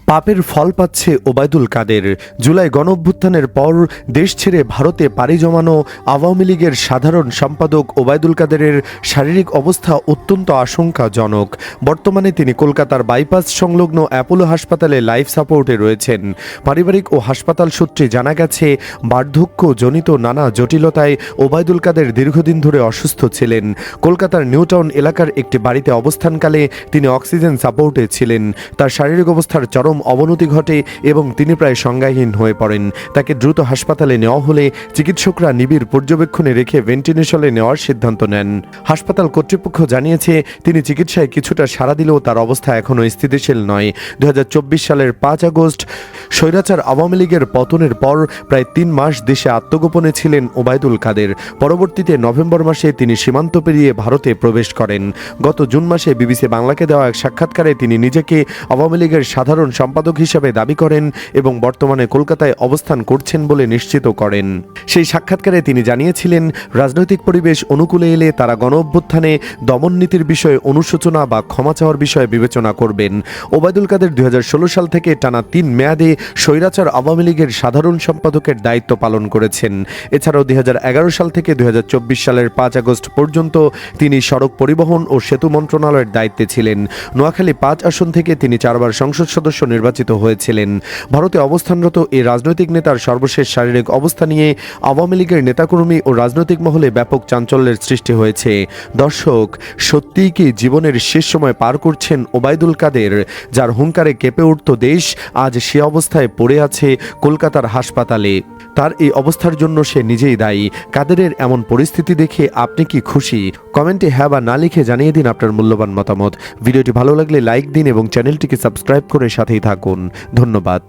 পাপের ফল পাচ্ছে ওবায়দুল কাদের। জুলাই গণঅভ্যুত্থানের পর দেশ ছেড়ে ভারতে পাড়ি জমানো আওয়ামী লীগের সাধারণ সম্পাদক ওবায়দুল কাদেরের শারীরিক অবস্থা অত্যন্ত আশঙ্কাজনক। বর্তমানে তিনি কলকাতার বাইপাস সংলগ্ন অ্যাপোলো হাসপাতালে লাইফ সাপোর্টে রয়েছেন। পারিবারিক ও হাসপাতাল সূত্রে জানা গেছে, বার্ধক্যজনিত নানা জটিলতায় ওবায়দুল কাদের দীর্ঘদিন ধরে অসুস্থ ছিলেন। কলকাতার নিউটাউন এলাকার একটি বাড়িতে অবস্থানকালে তিনি অক্সিজেন সাপোর্টে ছিলেন। তার শারীরিক অবস্থার চরম অবনতি ঘটে এবং তিনি প্রায় সংজ্ঞাহীন হয়ে পড়েন। তাকে দ্রুত হাসপাতালে নেওয়া হলে চিকিৎসকরা নিবিড় পর্যবেক্ষণে রেখে ভেন্টিলেশনে নেওয়ার সিদ্ধান্ত নেন। হাসপাতাল কর্তৃপক্ষ জানিয়েছে, তিনি চিকিৎসায় কিছুটা সাড়া দিলেও তার অবস্থা এখনও স্থিতিশীল নয়। 2024 সালের 5 আগস্ট স্বৈরাচার আওয়ামী লীগের পতনের পর প্রায় 3 মাস দেশে আত্মগোপনে ছিলেন ওবায়দুল কাদের। পরবর্তীতে নভেম্বর মাসে তিনি সীমান্ত পেরিয়ে ভারতে প্রবেশ করেন। গত জুন মাসে বিবিসি বাংলাকে দেওয়া এক সাক্ষাৎকারে তিনি নিজেকে আওয়ামী লীগের সাধারণ সম্পাদক হিসেবে দাবি করেন এবং বর্তমানে কলকাতায় অবস্থান করছেন বলে নিশ্চিত করেন। সেই সাক্ষাৎকারে তিনি জানিয়েছিলেন, রাজনৈতিক পরিবেশ অনুকূলে এলে তারা গণঅভ্যুত্থানে দমননীতির বিষয়ে অনুশোচনা বা ক্ষমা চাওয়ার বিষয়ে বিবেচনা করবেন। ওবায়দুল কাদের 2016 সাল থেকে টানা 3 মেয়াদে স্বৈরাচার আওয়ামী লীগের সাধারণ সম্পাদকের দায়িত্ব পালন করেছেন। এছাড়াও 2011 সাল থেকে 2024 সালের 5 আগস্ট পর্যন্ত তিনি সড়ক পরিবহন ও সেতু মন্ত্রণালয়ের দায়িত্বে ছিলেন। নোয়াখালী 5 আসন থেকে তিনি 4 বার সংসদ সদস্য নির্বাচিত হয়েছিলেন। ভারতে অবস্থানরত এই রাজনৈতিক নেতার সর্বশেষ শারীরিক অবস্থা নিয়ে আওয়ামী লীগের নেতাকর্মী ও রাজনৈতিক মহলে ব্যাপক চাঞ্চল্যের সৃষ্টি হয়েছে। দর্শক, সত্যিই কি জীবনের শেষ সময় পার করছেন ওবায়দুল কাদের, যার হুঙ্কারে কেঁপে উঠত দেশ, আজ সে অবস্থায় পড়ে আছে কলকাতার হাসপাতালে। তার এই অবস্থার জন্য সে নিজেই দায়ী। কাদেরের এমন পরিস্থিতি দেখে আপনি কি খুশি? কমেন্টে হ্যাঁ বা না লিখে জানিয়ে দিন আপনার মূল্যবান মতামত। ভিডিওটি ভালো লাগলে লাইক দিন এবং চ্যানেলটিকে সাবস্ক্রাইব করে সাথেই থাকুন। ধন্যবাদ।